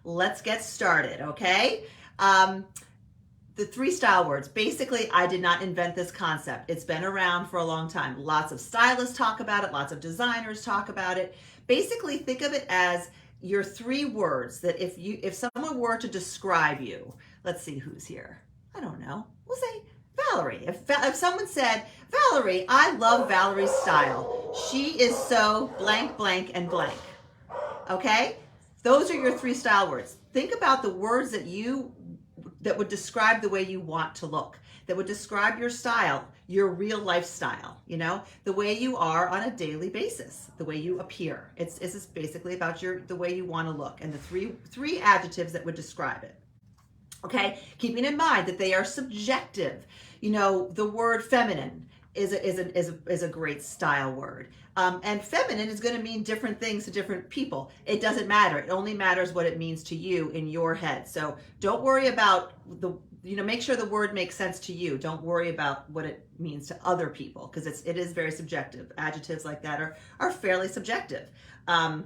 let's get started, okay? The 3 style words. Basically, I did not invent this concept. It's been around for a long time. Lots of stylists talk about it. Lots of designers talk about it. Basically, think of it as your 3 words that if someone were to describe you, let's see who's here. I don't know. We'll say Valerie. If someone said, Valerie, I love Valerie's style. She is so blank, blank, and blank. Okay? Those are your 3 style words. Think about the words that would describe the way you want to look, that would describe your style, your real lifestyle, the way you are on a daily basis, the way you appear. It's basically about the way you want to look, and the three adjectives that would describe it. Okay, keeping in mind that they are subjective. The word feminine is a great style word. And feminine is going to mean different things to different people. It doesn't matter. It only matters what it means to you in your head. So don't worry about make sure the word makes sense to you. Don't worry about what it means to other people, because it is very subjective. Adjectives like that are fairly subjective. The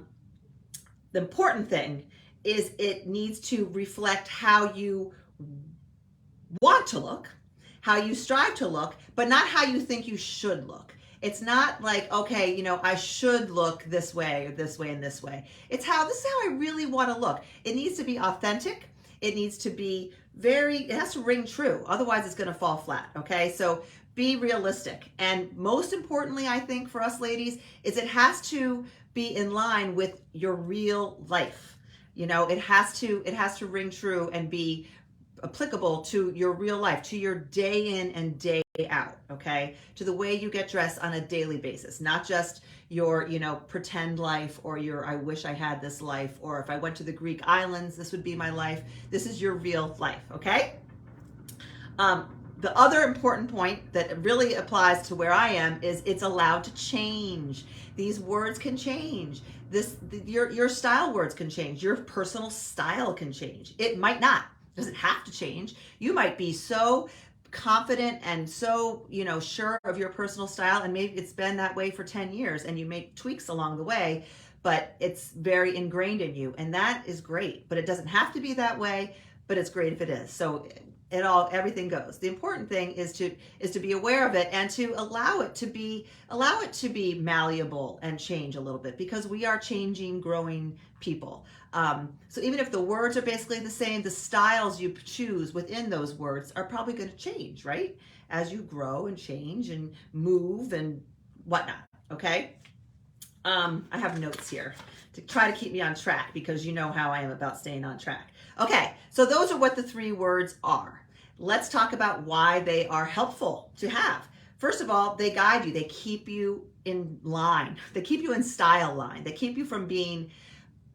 important thing is it needs to reflect how you want to look, how you strive to look, but not how you think you should look. It's not like, okay, I should look this way or this way and this way. This is how I really want to look. It needs to be authentic. It needs to be it has to ring true. Otherwise it's going to fall flat. Okay. So be realistic. And most importantly, I think for us ladies, is it has to be in line with your real life. It has to ring true and be applicable to your real life, to your day in and day out, okay? To the way you get dressed on a daily basis, not just your, pretend life, or your I wish I had this life, or if I went to the Greek islands, this would be my life. This is your real life, okay? The other important point that really applies to where I am is it's allowed to change. These words can change. Your style words can change. Your personal style can change. It might not. Doesn't have to change. You might be so confident and so, sure of your personal style, and maybe it's been that way for 10 years and you make tweaks along the way, but it's very ingrained in you, and that is great. But it doesn't have to be that way, but it's great if it is. So everything goes. The important thing is to be aware of it and to allow it to be malleable and change a little bit, because we are changing, growing people. So even if the words are basically the same, the styles you choose within those words are probably going to change, right? As you grow and change and move and whatnot. Okay. I have notes here to try to keep me on track, because you know how I am about staying on track. Okay, so those are what the 3 words are. Let's talk about why they are helpful to have. First of all, they guide you. They keep you in line. They keep you in style line. They keep you from being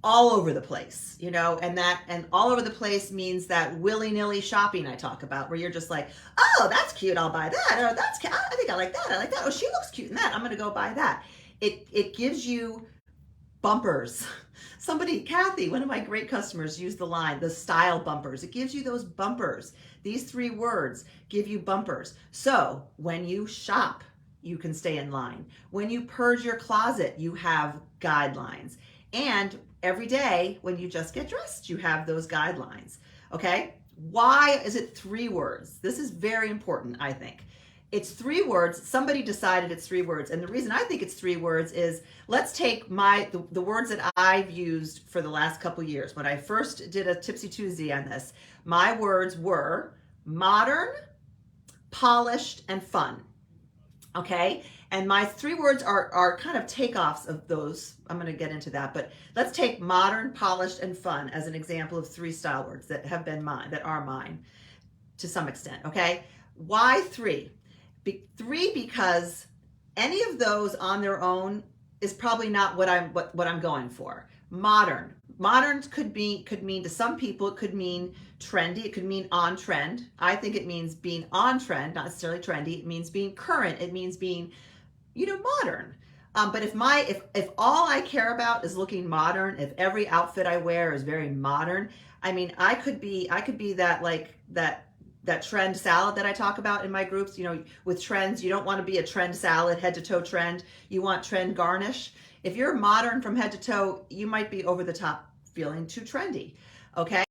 all over the place, and all over the place means that willy-nilly shopping I talk about, where you're just like, oh, that's cute, I'll buy that. Or I think I like that. Oh, she looks cute in that. I'm going to go buy that. It gives you bumpers. Kathy, one of my great customers, used the line, the style bumpers. It gives you those bumpers. These 3 words give you bumpers. So when you shop, you can stay in line. When you purge your closet, you have guidelines. And every day when you just get dressed, you have those guidelines. Okay? Why is it 3 words? This is very important, I think. It's 3 words. Somebody decided it's 3 words. And the reason I think it's 3 words is, let's take the words that I've used for the last couple years. When I first did a Tipsy Tuesday on this, my words were modern, polished, and fun. Okay? And my 3 words are kind of takeoffs of those. I'm going to get into that. But let's take modern, polished, and fun as an example of 3 style words that have been mine, that are mine to some extent. Okay? Why 3? 3 because any of those on their own is probably not what I'm going for. Modern could mean to some people, it could mean trendy, it could mean on trend. I think it means being on trend, not necessarily trendy. It means being current. It means being, modern. But if all I care about is looking modern, if every outfit I wear is very modern, I could be that trend salad that I talk about in my groups. With trends, you don't want to be a trend salad, head to toe trend. You want trend garnish. If you're modern from head to toe, you might be over the top, feeling too trendy. Okay.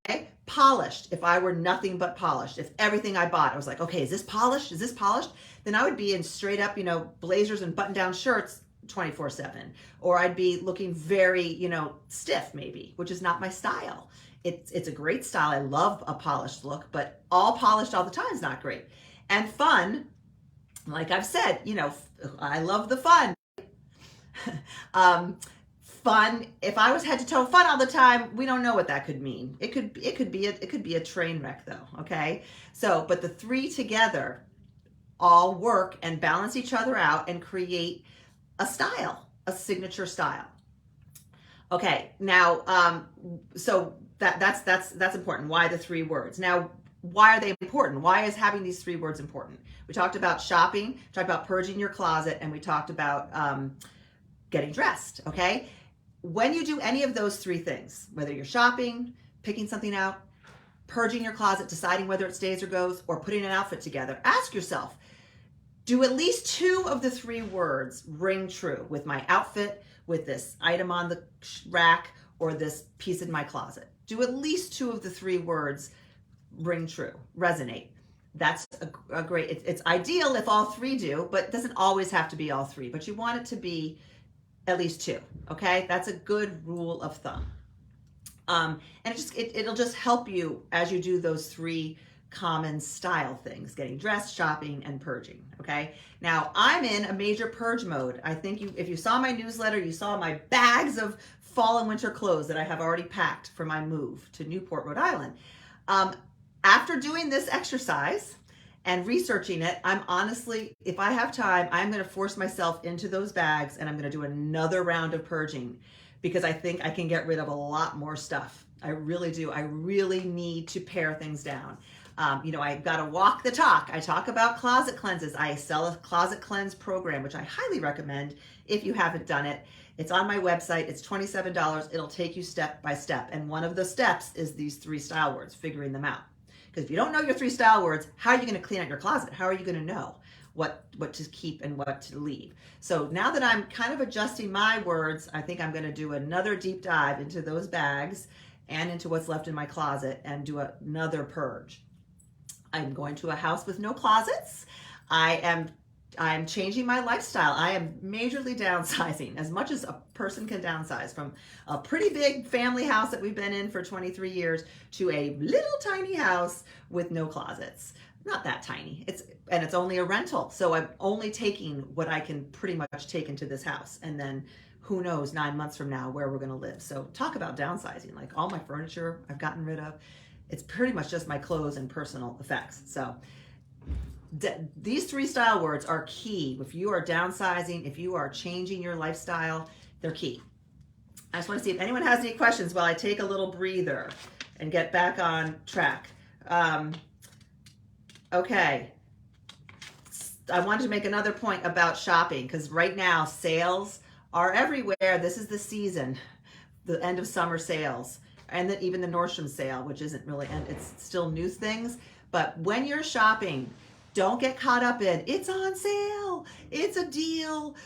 Polished. If I were nothing but polished, if everything I bought, I was like, okay, is this polished? Is this polished? Then I would be in straight up, blazers and button down shirts 24/7. Or I'd be looking very, stiff maybe, which is not my style. It's a great style. I love a polished look, but all polished all the time is not great. And fun, like I've said, I love the fun. Fun, if I was head to toe fun all the time, we don't know what that could mean. It could be a train wreck though, okay? So, but the three together all work and balance each other out and create a style, a signature style. Okay, now so that's important. Why the three words? Now, why are they important? Why is having these three words important? We talked about shopping, talked about purging your closet, and we talked about getting dressed, okay? When you do any of those three things, whether you're shopping, picking something out, purging your closet, deciding whether it stays or goes, or putting an outfit together, ask yourself, do at least two of the three words ring true with my outfit, with this item on the rack, or this piece in my closet? Do at least two of the three words ring true, resonate? That's a great, it's ideal if all three do, but it doesn't always have to be all three, but you want it to be at least two, okay? That's a good rule of thumb. And it'll just help you as you do those three common style things: getting dressed, shopping, and purging, okay? Now, I'm in a major purge mode. I think if you saw my newsletter, you saw my bags of fall and winter clothes that I have already packed for my move to Newport, Rhode Island. After doing this exercise and researching it, I'm honestly, if I have time, I'm going to force myself into those bags and I'm going to do another round of purging, because I think I can get rid of a lot more stuff. I really do. I really need to pare things down. I've got to walk the talk. I talk about closet cleanses. I sell a closet cleanse program, which I highly recommend if you haven't done it. It's on my website. It's $27. It'll take you step by step. And one of the steps is these three style words, figuring them out. Because if you don't know your three style words, how are you going to clean out your closet? How are you going to know what to keep and what to leave? So now that I'm kind of adjusting my words, I think I'm going to do another deep dive into those bags and into what's left in my closet and do another purge. I'm going to a house with no closets. I'm changing my lifestyle. I am majorly downsizing, as much as a person can downsize, from a pretty big family house that we've been in for 23 years to a little tiny house with no closets. Not that tiny. It's only a rental. So I'm only taking what I can pretty much take into this house. And then who knows 9 months from now where we're going to live. So talk about downsizing. Like, all my furniture I've gotten rid of. It's pretty much just my clothes and personal effects. So these three style words are key. If you are downsizing, if you are changing your lifestyle, they're key. I just want to see if anyone has any questions while I take a little breather and get back on track. Okay. I wanted to make another point about shopping, because right now sales are everywhere. This is the season, the end of summer sales, and even the Nordstrom sale, which isn't really, and it's still new things. But when you're shopping, don't get caught up in, it's on sale, it's a deal,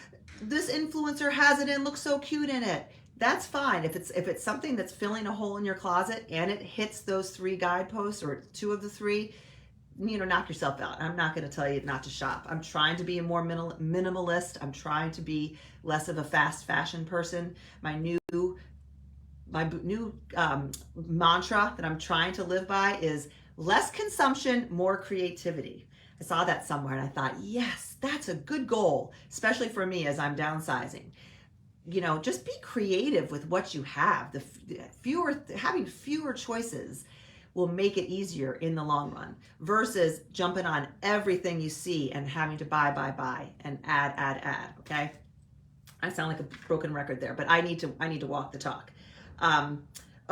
this influencer has it and looks so cute in it. That's fine. If it's something that's filling a hole in your closet and it hits those three guideposts, or two of the three, knock yourself out. I'm not going to tell you not to shop. I'm trying to be a more minimalist. I'm trying to be less of a fast fashion person. My new mantra that I'm trying to live by is less consumption, more creativity. I saw that somewhere and I thought, yes, that's a good goal, especially for me as I'm downsizing. Just be creative with what you have. Having fewer choices will make it easier in the long run, versus jumping on everything you see and having to buy and add, okay? I sound like a broken record there, but I need to walk the talk.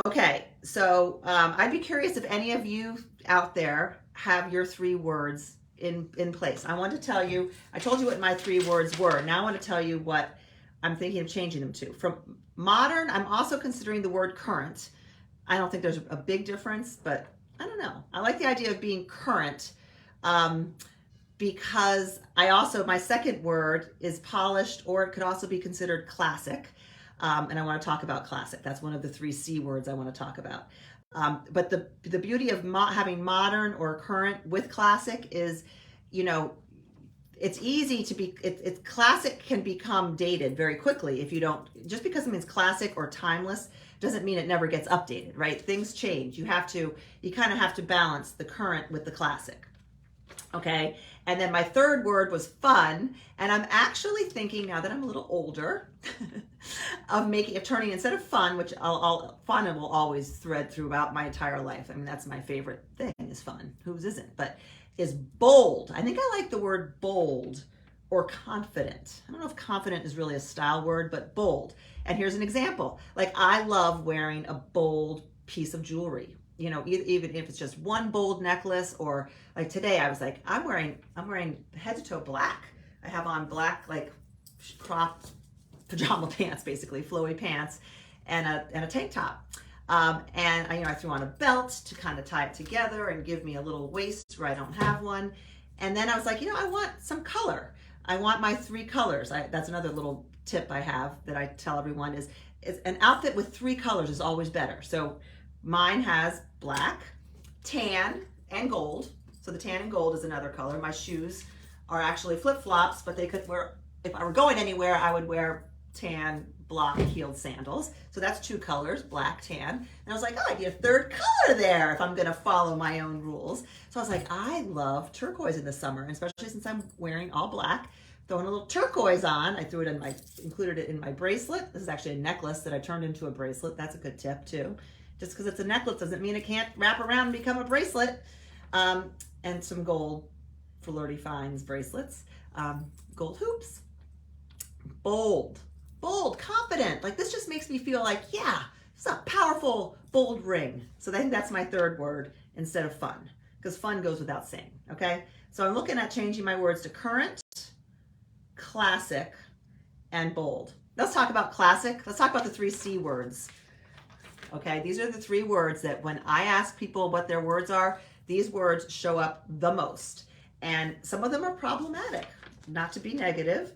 Okay, so I'd be curious if any of you out there have your three words in place. I want to tell you, I told you what my three words were. Now I want to tell you what I'm thinking of changing them to. From modern, I'm also considering the word current. I don't think there's a big difference, but I don't know. I like the idea of being current, because my second word is polished, or it could also be considered classic. And I want to talk about classic. That's one of the three C words I want to talk about. But the beauty of having modern or current with classic is, you know, it's easy to be, it's classic can become dated very quickly if you don't, just because it means classic or timeless doesn't mean it never gets updated, right? Things change. You kind of have to balance the current with the classic. Okay. And then my third word was fun. And I'm actually thinking now that I'm a little older of turning, instead of fun, which fun will always thread throughout my entire life. I mean, that's my favorite thing is fun. Whose isn't? But is bold. I think I like the word bold or confident. I don't know if confident is really a style word, but bold. And here's an example. Like I love wearing a bold piece of jewelry. You know, even if it's just one bold necklace, or like today I was like, I'm wearing head to toe black. I have on black, like cropped pajama pants, basically flowy pants, and a tank top. And I threw on a belt to kind of tie it together and give me a little waist where I don't have one. And then I was like, I want some color. I want my 3 colors. That's another little tip I have that I tell everyone is an outfit with 3 colors is always better. So mine has black, tan, and gold. So the tan and gold is another color. My shoes are actually flip-flops, but they could wear, if I were going anywhere, I would wear tan block-heeled sandals. So that's 2 colors, black, tan. And I was like, I need a 3rd color there if I'm gonna follow my own rules. So I was like, I love turquoise in the summer, and especially since I'm wearing all black, throwing a little turquoise on. I included it in my bracelet. This is actually a necklace that I turned into a bracelet. That's a good tip too. Just because it's a necklace doesn't mean it can't wrap around and become a bracelet. And some gold Flirty Finds bracelets. Gold hoops. Bold, confident. Like this just makes me feel like, yeah, it's a powerful, bold ring. So I think that's my 3rd word instead of fun, because fun goes without saying, okay? So I'm looking at changing my words to current, classic, and bold. Let's talk about classic. Let's talk about the 3 C words. Okay, these are the 3 words that when I ask people what their words are, these words show up the most. And some of them are problematic, not to be negative.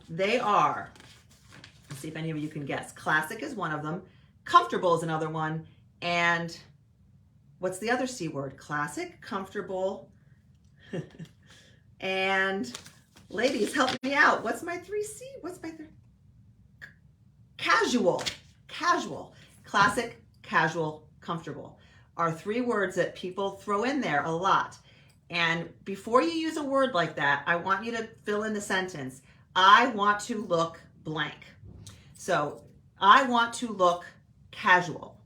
They are, let's see if any of you can guess. Classic is one of them. Comfortable is another one. And what's the other C word? Classic, comfortable, and ladies, help me out. What's my 3C? What's my 3? Casual. Classic, casual, comfortable are 3 words that people throw in there a lot. And before you use a word like that, I want you to fill in the sentence. I want to look blank. So I want to look casual.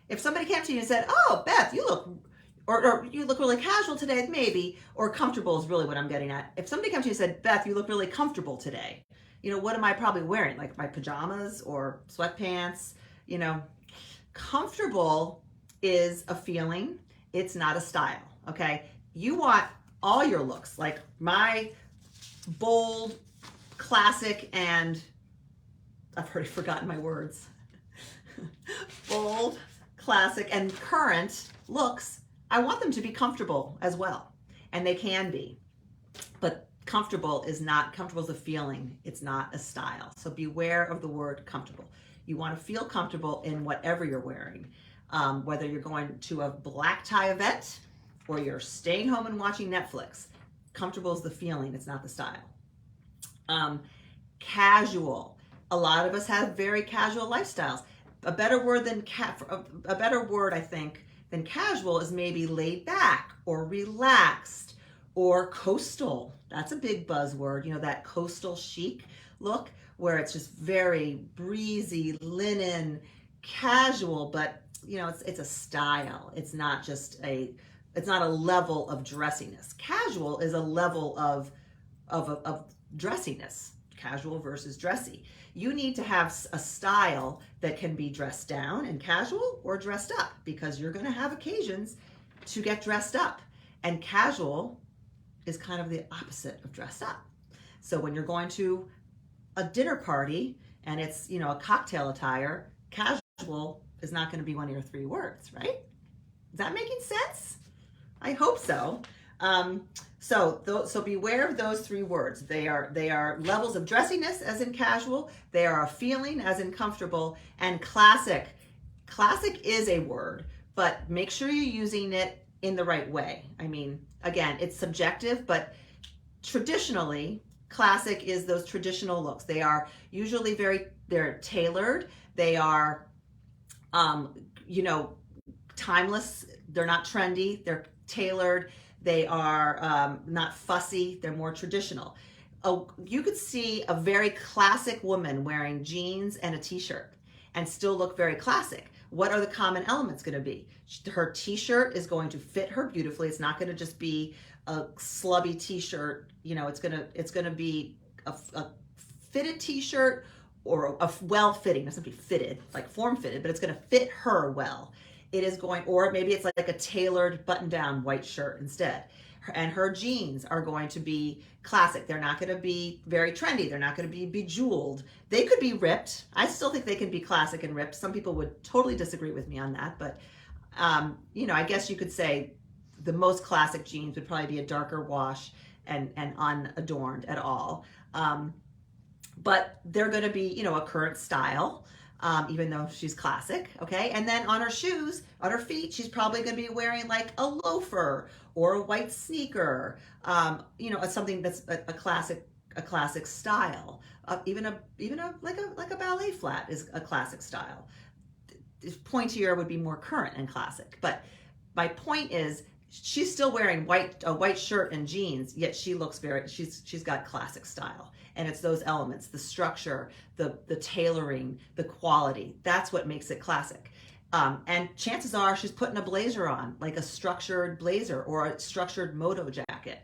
If somebody came to you and said, oh, Beth, you look, or you look really casual today, maybe, or comfortable is really what I'm getting at. If somebody came to you and said, Beth, you look really comfortable today, what am I probably wearing? Like my pajamas or sweatpants, Comfortable is a feeling. It's not a style, okay? You want all your looks, like my bold, classic, and I've already forgotten my words. Bold, classic, and current looks, I want them to be comfortable as well. And they can be. But comfortable is a feeling. It's not a style. So beware of the word comfortable. You want to feel comfortable in whatever you're wearing. Whether you're going to a black tie event or you're staying home and watching Netflix. Comfortable is the feeling, it's not the style. Casual. A lot of us have very casual lifestyles. A better word I think than casual is maybe laid back or relaxed or coastal. That's a big buzzword, that coastal chic look where it's just very breezy, linen, casual, but it's a style. It's not a level of dressiness. Casual is a level of dressiness. Casual versus dressy. You need to have a style that can be dressed down and casual or dressed up, because you're going to have occasions to get dressed up. And casual is kind of the opposite of dressed up. So when you're going to a dinner party and it's, a cocktail attire, casual is not going to be one of your 3 words, right? Is that making sense? I hope so. So beware of those 3 words. They are levels of dressiness, as in casual. They are a feeling, as in comfortable, and classic. classic is a word, but make sure you're using it in the right way. I mean, again, it's subjective, but traditionally, classic is those traditional looks. They are usually they're tailored. They are, you know, timeless. They're not trendy. They're tailored. They are not fussy. They're more traditional. You could see a very classic woman wearing jeans and a t-shirt and still look very classic. What are the common elements going to be? Her t-shirt is going to fit her beautifully. It's not going to just be a slubby t-shirt. You know, it's gonna be a fitted t-shirt, or a well-fitting. It doesn't have to be fitted, like form-fitted, but it's going to fit her well. It is going, or maybe it's like a tailored button-down white shirt instead. And her jeans are going to be classic. They're not going to be very trendy. They're not going to be bejeweled. They could be ripped. I still think they can be classic and ripped. Some people would totally disagree with me on that, but you know, I guess you could say the most classic jeans would probably be a darker wash and unadorned at all. But they're going to be, you know, a current style, even though she's classic, okay? And then on her shoes, on her feet, she's probably going to be wearing like a loafer or a white sneaker, you know, something that's a classic style. Even a like a ballet flat is a classic style. Pointier would be more current and classic. But my point is, she's still wearing a white shirt and jeans, yet she looks she's got classic style. And it's those elements, the structure, the tailoring, the quality. That's what makes it classic. And chances are she's putting a blazer on, like a structured blazer or a structured moto jacket.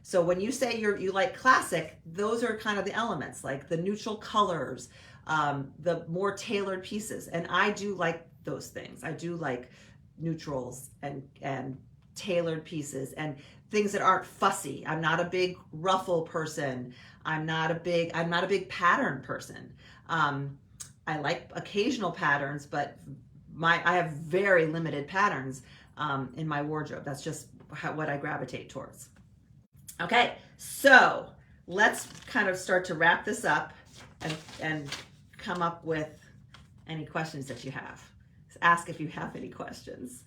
So when you say you like classic, those are kind of the elements, like the neutral colors, the more tailored pieces. And I do like those things. I do like neutrals and tailored pieces and things that aren't fussy. I'm not a big ruffle person. I'm not a big pattern person. I like occasional patterns, but I have very limited patterns in my wardrobe. That's just what I gravitate towards. Okay, so let's kind of start to wrap this up and come up with any questions that you have. Ask if you have any questions.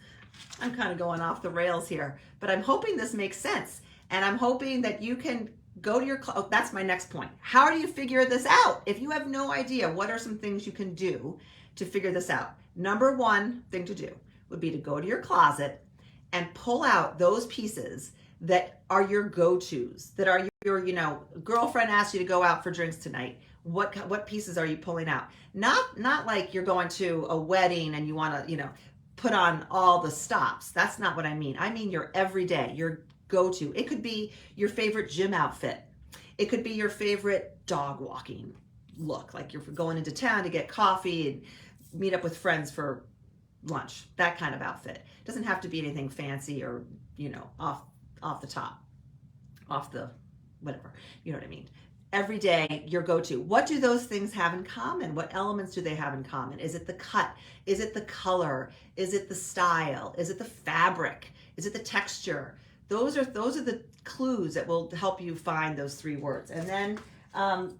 I'm kind of going off the rails here, but I'm hoping this makes sense. And I'm hoping that you can go to oh, that's my next point. How do you figure this out? If you have no idea, what are some things you can do to figure this out? Number one thing to do would be to go to your closet and pull out those pieces that are your go-tos, that are your, you know, girlfriend asked you to go out for drinks tonight. What pieces are you pulling out? Not like you're going to a wedding and you want to, you know, put on all the stops. That's not what I mean. I mean your everyday, your go-to. It could be your favorite gym outfit. It could be your favorite dog walking look, like you're going into town to get coffee and meet up with friends for lunch. That kind of outfit. It doesn't have to be anything fancy or, you know, off the top, off the whatever. You know what I mean? Every day, your go-to. What do those things have in common? What elements do they have in common? Is it the cut? Is it the color? Is it the style? Is it the fabric? Is it the texture? Those are the clues that will help you find those three words. And then,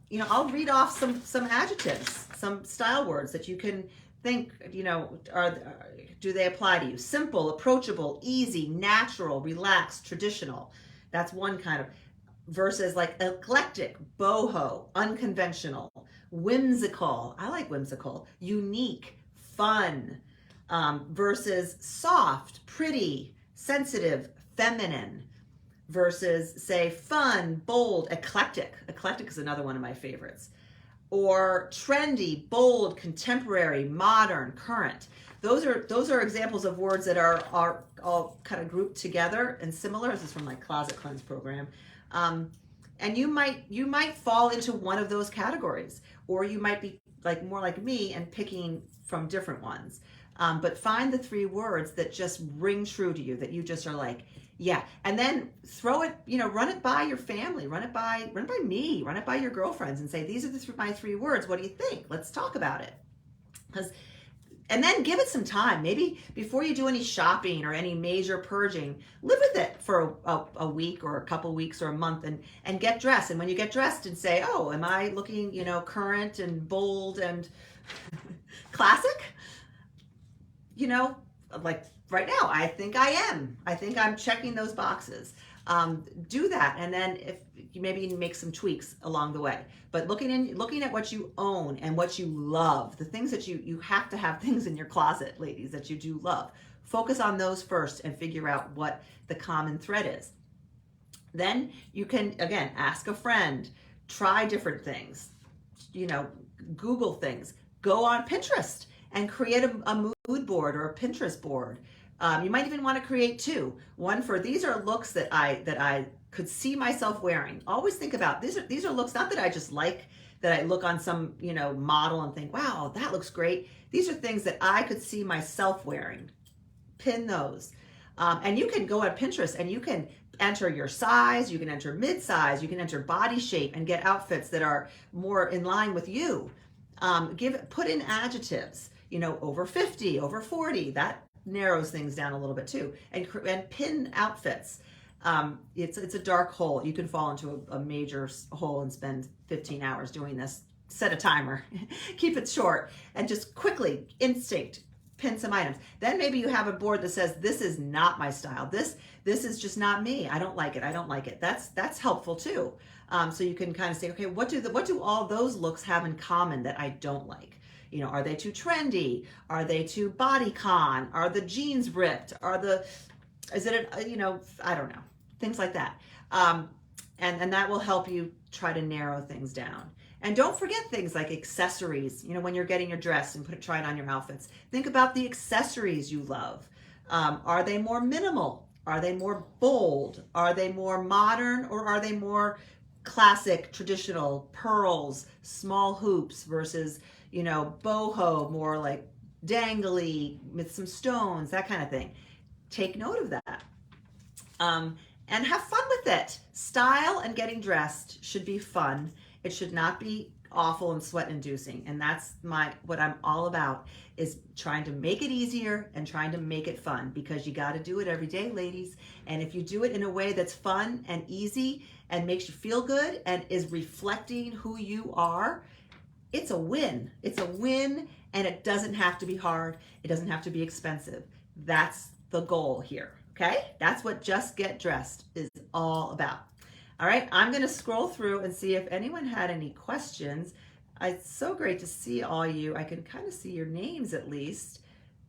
you know, I'll read off some adjectives, some style words that you can think, you know, do they apply to you? Simple, approachable, easy, natural, relaxed, traditional. That's one kind of. Versus like eclectic, boho, unconventional, whimsical. I like whimsical. Unique, fun. Versus soft, pretty, sensitive, feminine. Versus say fun, bold, eclectic. Eclectic is another one of my favorites. Or trendy, bold, contemporary, modern, current. Those are examples of words that are all kind of grouped together and similar. This is from my Closet Cleanse program. And you might fall into one of those categories, or you might be like more like me and picking from different ones. But find the three words that just ring true to you, that you just are like, yeah. And then throw it, you know, run it by your family, run it by me, run it by your girlfriends and say, these are my three words. What do you think? Let's talk about it. And then give it some time. Maybe before you do any shopping or any major purging, live with it for a week or a couple weeks or a month and get dressed. And when you get dressed and say, oh, am I looking, you know, current and bold and classic? you know, like right now, I think I am. I think I'm checking those boxes. Do that, and then if you maybe make some tweaks along the way. But looking at what you own and what you love, the things that you have to have things in your closet, ladies, that you do love. Focus on those first and figure out what the common thread is. Then you can, again, ask a friend, try different things, you know, Google things, go on Pinterest and create a mood board or a Pinterest board. You might even want to create two. One for these are looks that I could see myself wearing. Always think about these are looks not that I just like, that I look on some, you know, model and think, wow, that looks great. These are things that I could see myself wearing. Pin those. And you can go on Pinterest and you can enter your size, you can enter mid-size, you can enter body shape and get outfits that are more in line with you. Put in adjectives, you know, over 50, over 40, that narrows things down a little bit too. And pin outfits. It's a dark hole. You can fall into a major hole and spend 15 hours doing this. Set a timer, keep it short, and just quickly, instinct, pin some items. Then maybe you have a board that says, this is not my style. This is just not me. I don't like it. I don't like it. That's helpful too. So you can kind of say, okay, what do all those looks have in common that I don't like? You know, are they too trendy? Are they too bodycon? Are the jeans ripped? Is it you know, I don't know, things like that. And that will help you try to narrow things down. And don't forget things like accessories. You know, when you're getting your dress and trying on your outfits, think about the accessories you love. Are they more minimal? Are they more bold? Are they more modern, or are they more classic, traditional, pearls, small hoops versus, you know, boho, more like dangly with some stones, that kind of thing. Take note of that. And have fun with it. Style and getting dressed should be fun. It should not be awful and sweat inducing. And that's what I'm all about, is trying to make it easier and trying to make it fun, because you got to do it every day, ladies. And if you do it in a way that's fun and easy and makes you feel good and is reflecting who you are, it's a win. It's a win, and it doesn't have to be hard. It doesn't have to be expensive. That's the goal here, okay? That's what Just Get Dressed is all about. All right, I'm going to scroll through and see if anyone had any questions. It's so great to see all you. I can kind of see your names at least.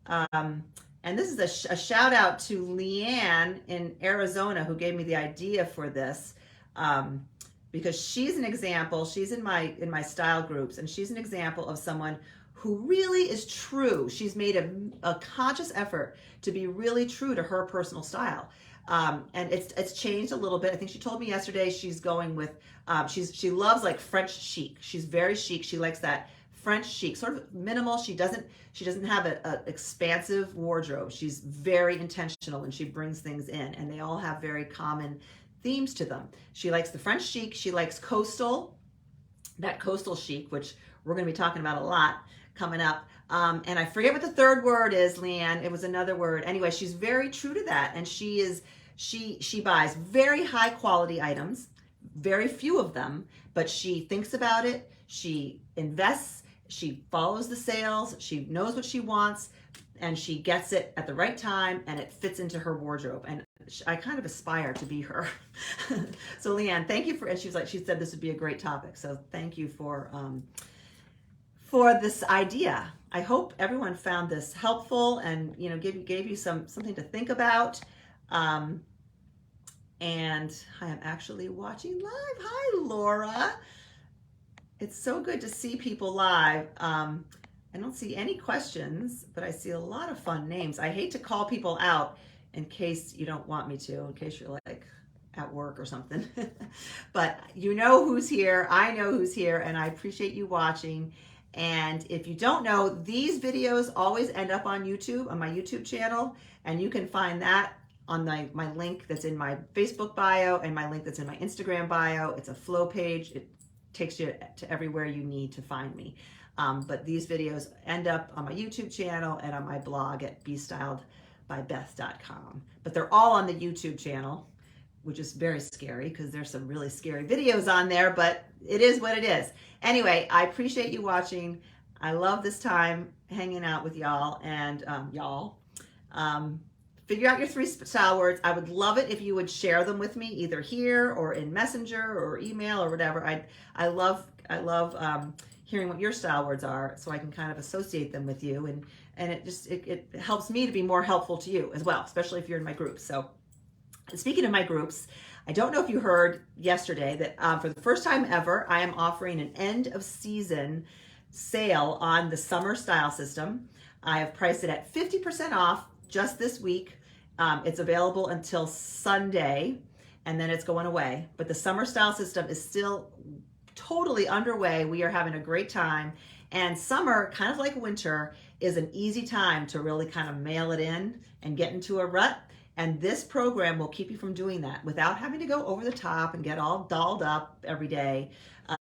And this is a shout out to Leanne in Arizona, who gave me the idea for this, because she's an example. She's in my style groups, and she's an example of someone who really is true. She's made a conscious effort to be really true to her personal style. And it's changed a little bit. I think she told me yesterday she's going with, she loves like French chic. She's very chic. She likes that French chic, sort of minimal. She doesn't have an expansive wardrobe. She's very intentional when she brings things in, and they all have very common themes to them. She likes the French chic. She likes that coastal chic, which we're going to be talking about a lot coming up. And I forget what the third word is, Leanne. It was another word. Anyway, she's very true to that. And she buys very high quality items, very few of them, but she thinks about it. She invests, she follows the sales, she knows what she wants, and she gets it at the right time, and it fits into her wardrobe. And I kind of aspire to be her. So Leanne, thank you and she said this would be a great topic. So thank you for this idea. I hope everyone found this helpful and, you know, gave you something to think about. And I am actually watching live. Hi, Laura. It's so good to see people live. I don't see any questions, but I see a lot of fun names. I hate to call people out in case you don't want me to, in case you're like at work or something. But you know who's here. I know who's here, and I appreciate you watching. And if you don't know, these videos always end up on YouTube, on my YouTube channel, and you can find that on my link that's in my Facebook bio and my link that's in my Instagram bio. It's a flow page. It takes you to everywhere you need to find me. But these videos end up on my YouTube channel and on my blog at bestyledbybeth.com. But they're all on the YouTube channel, which is very scary because there's some really scary videos on there, but it is what it is. Anyway, I appreciate you watching. I love this time hanging out with y'all and figure out your three style words. I would love it if you would share them with me either here or in Messenger or email or whatever. I love hearing what your style words are, so I can kind of associate them with you, and it helps me to be more helpful to you as well, especially if you're in my groups. So speaking of my groups, I don't know if you heard yesterday that for the first time ever, I am offering an end of season sale on the summer style system. I have priced it at 50% off just this week. It's available until Sunday, and then it's going away. But the summer style system is still totally underway. We are having a great time. And summer, kind of like winter, is an easy time to really kind of mail it in and get into a rut. And this program will keep you from doing that without having to go over the top and get all dolled up every day.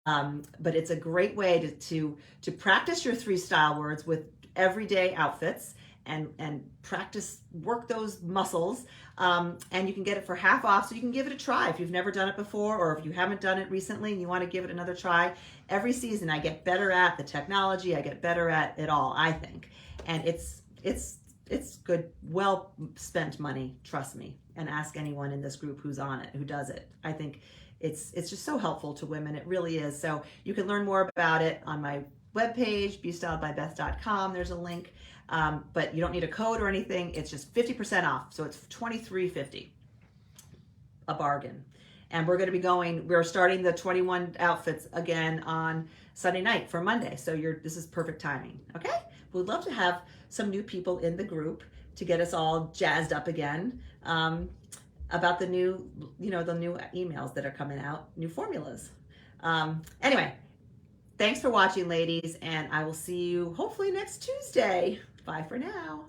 But it's a great way to practice your three style words with everyday outfits and practice, work those muscles. And you can get it for half off, so you can give it a try if you've never done it before, or if you haven't done it recently and you want to give it another try. Every season I get better at the technology, I get better at it all, I think. And it's good, well spent money, trust me, and ask anyone in this group who's on it, who does it. I think it's just so helpful to women. It really is. So you can learn more about it on my webpage, bestyledbybeth.com. There's a link, but you don't need a code or anything. It's just 50% off. So it's $23.50, a bargain. And we're starting the 21 outfits again on Sunday night for Monday. So this is perfect timing. Okay. We'd love to have some new people in the group to get us all jazzed up again about the new emails that are coming out, new formulas. Anyway, thanks for watching, ladies, and I will see you hopefully next Tuesday. Bye for now.